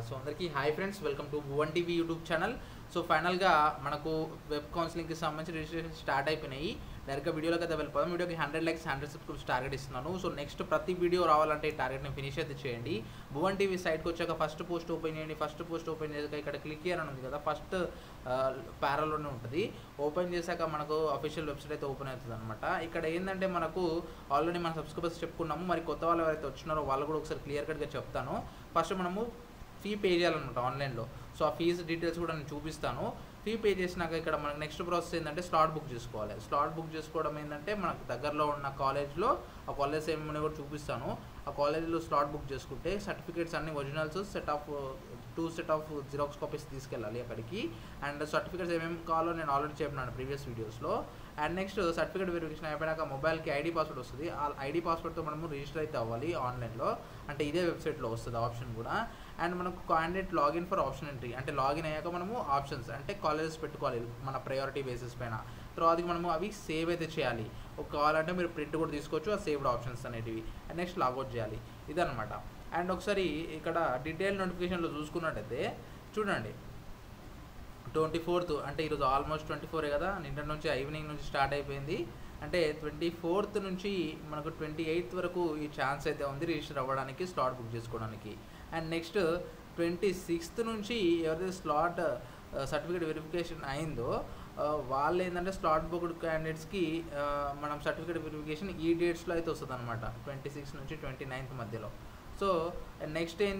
So అందరికీ hi friends, welcome to Bhuvan TV YouTube channel. So ఫైనల్గా మనకు వెబ్ కౌన్సిలింగ్కి సంబంధించి రిజిస్ట్రేషన్ స్టార్ట్ అయిపోయినాయి. డైరెక్ట్గా వీడియోలోకి అయితే వెళ్ళిపోదాం. వీడియోకి 100 likes 100 subscribes టార్గెట్ ఇస్తున్నాను. సో నెక్స్ట్ ప్రతి వీడియో రావాలంటే ఈ టార్గెట్ని ఫినిష్ అయితే చేయండి. భువన్ టీవీ సైట్కి వచ్చాక ఫస్ట్ పోస్ట్ ఓపెన్ చేయండి. ఫస్ట్ పోస్ట్ ఓపెన్ చేశాక ఇక్కడ క్లిక్ చేయాలని ఉంది కదా, ఫస్ట్ ప్యారాలోనే ఉంటుంది. ఓపెన్ చేశాక మనకు అఫీషియల్ వెబ్సైట్ అయితే ఓపెన్ అవుతుంది అనమాట. ఇక్కడ ఏంటంటే మనకు ఆల్రెడీ మన సబ్స్క్రైబర్స్ చెప్పుకున్నాము, మరి కొత్త వాళ్ళు ఎవరైతే వచ్చినారో వాళ్ళు కూడా ఒకసారి క్లియర్ కట్గా చెప్తాను. ఫస్ట్ మనము ఫీ పే చేయాలన్నమాట ఆన్లైన్లో. సో ఆ ఫీజు డీటెయిల్స్ కూడా నేను చూపిస్తాను. ఫీ పే చేసినాక ఇక్కడ మనకు నెక్స్ట్ ప్రాసెస్ ఏంటంటే స్లాట్ బుక్ చేసుకోవాలి. స్లాట్ బుక్ చేసుకోవడం ఏంటంటే మనకు దగ్గరలో ఉన్న కాలేజ్లో ఆ కాలేజ్ ఏమైనా కూడా చూపిస్తాను. ఆ కాలేజ్లో స్లాట్ బుక్ చేసుకుంటే సర్టిఫికేట్స్ అన్ని originals two set of xerox copies తీసుకెళ్ళాలి అక్కడికి. అండ్ సర్టిఫికేట్స్ ఏమేమి కావాలో నేను ఆల్రెడీ చెప్పినాను ప్రీవియస్ వీడియోస్లో. అండ్ నెక్స్ట్ సర్టిఫికేట్ వెరిఫికేషన్ అయిపోయాక మొబైల్కి ఐడి పాస్వర్డ్ వస్తుంది. ఆ ఐడి పాస్వర్డ్తో మనము రిజిస్టర్ అయితే అవ్వాలి ఆన్లైన్లో, అంటే ఇదే వెబ్సైట్లో వస్తుంది ఆప్షన్ కూడా. అండ్ మనకు candidate login for option entry, అంటే లాగిన్ అయ్యాక మనము ఆప్షన్స్ అంటే కాలేజెస్ పెట్టుకోవాలి మన ప్రయారిటీ బేసిస్ పైన. తర్వాతకి మనము అవి సేవ్ అయితే చేయాలి. ఒక కావాలంటే మీరు ప్రింట్ కూడా తీసుకోవచ్చు ఆ సేవ్డ్ ఆప్షన్స్ అనేటివి. అండ్ నెక్స్ట్ లాగౌట్ చేయాలి, ఇదనమాట. అండ్ ఒకసారి ఇక్కడ డీటెయిల్ నోటిఫికేషన్లో చూసుకున్నట్టయితే చూడండి, 24th అంటే ఈరోజు ఆల్మోస్ట్ 24 కదా, నిన్న నుంచి ఈవినింగ్ నుంచి స్టార్ట్ అయిపోయింది. అంటే 24th నుంచి మనకు 28th వరకు ఈ ఛాన్స్ అయితే ఉంది రిజిస్టర్ అవ్వడానికి, స్లాట్ బుక్ చేసుకోవడానికి. అండ్ నెక్స్ట్ 26th నుంచి ఎవరైతే స్లాట్ సర్టిఫికేట్ వెరిఫికేషన్ అయిందో వాళ్ళు ఏంటంటే స్లాట్ బుక్డ్ క్యాండిడేట్స్కి మనం సర్టిఫికేట్ వెరిఫికేషన్ ఈ డేట్స్లో అయితే వస్తుంది అనమాట, 26 నుంచి 29th మధ్యలో. సో నెక్స్ట్ ఏం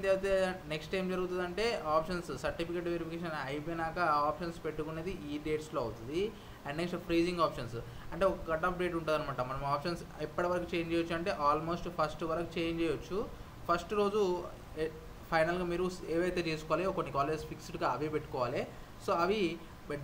జరుగుతుందంటే ఆప్షన్స్ సర్టిఫికేట్ వెరిఫికేషన్ అయిపోయినాక ఆప్షన్స్ పెట్టుకునేది ఈ డేట్స్లో అవుతుంది. అండ్ నెక్స్ట్ ఫ్రీజింగ్ ఆప్షన్స్ అంటే ఒక కట్ ఆఫ్ డేట్ ఉంటుంది అనమాట. మనం ఆప్షన్స్ ఎప్పటి వరకు చేంజ్ చేయొచ్చు అంటే ఆల్మోస్ట్ ఫస్ట్ వరకు చేంజ్ చేయొచ్చు. ఫస్ట్ రోజు ఫైనల్గా మీరు ఏవైతే చేసుకోవాలి కొన్ని కాలేజెస్ ఫిక్స్డ్గా అవి పెట్టుకోవాలి. సో అవి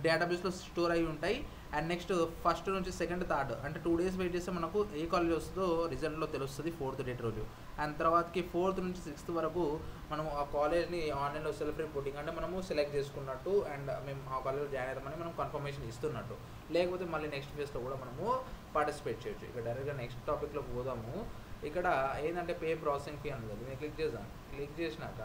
డేటాబేస్లో స్టోర్ అయి ఉంటాయి. అండ్ నెక్స్ట్ ఫస్ట్ నుంచి సెకండ్ థర్డ్ అంటే 2 days వెయిట్ చేస్తే మనకు ఏ కాలేజ్ వస్తుందో రిజల్ట్లో తెలుస్తుంది 4th date రోజు. అండ్ తర్వాతకి 4th నుంచి 6th వరకు మనము ఆ కాలేజ్ని ఆన్లైన్లో సెల్ఫ్ రిపోర్టింగ్ అంటే మనము సెలెక్ట్ చేసుకున్నట్టు అండ్ మేము ఆ కాలేజ్లో జాయిన్ అవుతామని మనం కన్ఫర్మేషన్ ఇస్తున్నట్టు. లేకపోతే మళ్ళీ నెక్స్ట్ ఫేజ్లో కూడా మనము పార్టిసిపేట్ చేయొచ్చు. ఇక్కడ డైరెక్ట్గా నెక్స్ట్ టాపిక్లో పోదాము. ఇక్కడ ఏంటంటే పే ప్రాసెసింగ్ ఫీ అనేది నేను క్లిక్ చేద్దాం. క్లిక్ చేసినాక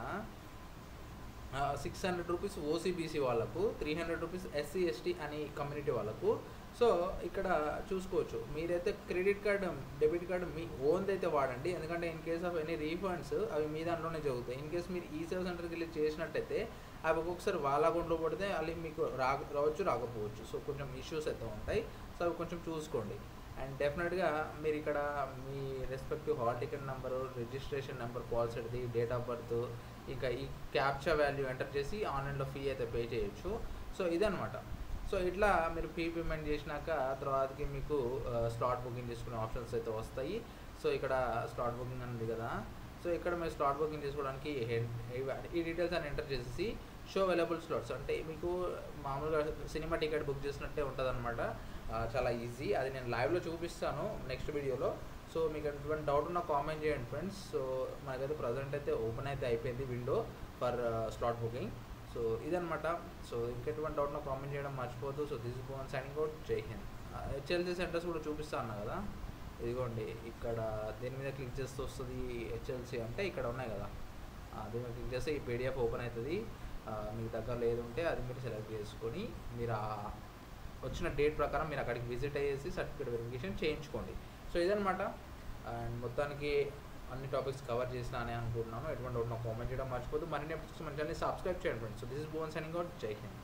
600 rupees ఓసీబీసీ వాళ్ళకు, 300 rupees SC ST అని కమ్యూనిటీ వాళ్ళకు. సో ఇక్కడ చూసుకోవచ్చు, మీరైతే క్రెడిట్ కార్డు డెబిట్ కార్డు మీ ఓన్ది అయితే వాడండి, ఎందుకంటే in case of any refunds అవి మీ దాంట్లోనే జరుగుతాయి. ఇన్ కేస్ మీరు ఈ సేవ సెంటర్కి వెళ్ళి చేసినట్టయితే అవి ఒక్కొక్కసారి వాళ్ళ అకౌంట్లో పడితే అవి మీకు రావచ్చు రాకపోవచ్చు. సో కొంచెం ఇష్యూస్ అయితే ఉంటాయి. సో అవి కొంచెం చూసుకోండి. అండ్ డెఫినెట్గా మీరు ఇక్కడ మీ respective hall ticket number, registration number, పాలసీది, డేట్ ఆఫ్ బర్త్, ఇంకా ఈ క్యాప్చా వాల్యూ ఎంటర్ చేసి ఆన్లైన్లో ఫీ అయితే పే చేయొచ్చు. సో ఇదనమాట. సో ఇట్లా మీరు ఫీ పేమెంట్ చేసినాక తర్వాతకి మీకు స్లాట్ బుకింగ్ చేసుకునే ఆప్షన్స్ అయితే వస్తాయి. సో ఇక్కడ స్లాట్ బుకింగ్ ఉంది కదా, సో ఇక్కడ మీరు స్లాట్ బుకింగ్ చేసుకోవడానికి ఈ డీటెయిల్స్ అని ఎంటర్ చేసేసి షో అవైలబుల్ స్లాట్స్ అంటే మీకు మామూలుగా సినిమా టికెట్ బుక్ చేసినట్టే ఉంటుంది అనమాట. చాలా ఈజీ, అది నేను లైవ్లో చూపిస్తాను నెక్స్ట్ వీడియోలో. సో మీకు ఎటువంటి డౌట్ ఉన్నా కామెంట్ చేయండి ఫ్రెండ్స్. సో మనకైతే ప్రజెంట్ అయితే ఓపెన్ అయితే అయిపోయింది window for slot booking. So ఇదనమాట. సో ఇంకెటువంటి డౌట్ ఉన్నా కామెంట్ చేయడం మర్చిపోద్దు. So this is Bhuvan signing out. జై హింద్. HLC సెంటర్స్ కూడా చూపిస్తా అన్నా కదా, ఇదిగోండి ఇక్కడ దీని మీద క్లిక్ చేస్తే వస్తుంది HLC అంటే ఇక్కడ ఉన్నాయి కదా, దీని మీద క్లిక్ చేస్తే ఈ PDF ఓపెన్ అవుతుంది. మీకు దగ్గర లేదుంటే అది మీరు సెలెక్ట్ చేసుకొని మీరు వచ్చిన డేట్ ప్రకారం మీరు అక్కడికి విజిట్ అయ్యేసి సర్టిఫికేట్ వెరిఫికేషన్ చేయించుకోండి. సో ఇదనమాట. అండ్ మొత్తానికి అన్ని టాపిక్స్ కవర్ చేసినా అని అనుకుంటున్నాను. ఎటువంటి డౌట్ నాకు కామెంట్ చేయడం మర్చిపోదు. మరిన్ని ఎపిసోడ్స్ మన ఛానల్ని సబ్స్క్రైబ్ చేయండి friends. So this is Bhuvan signing out. జై హింద్.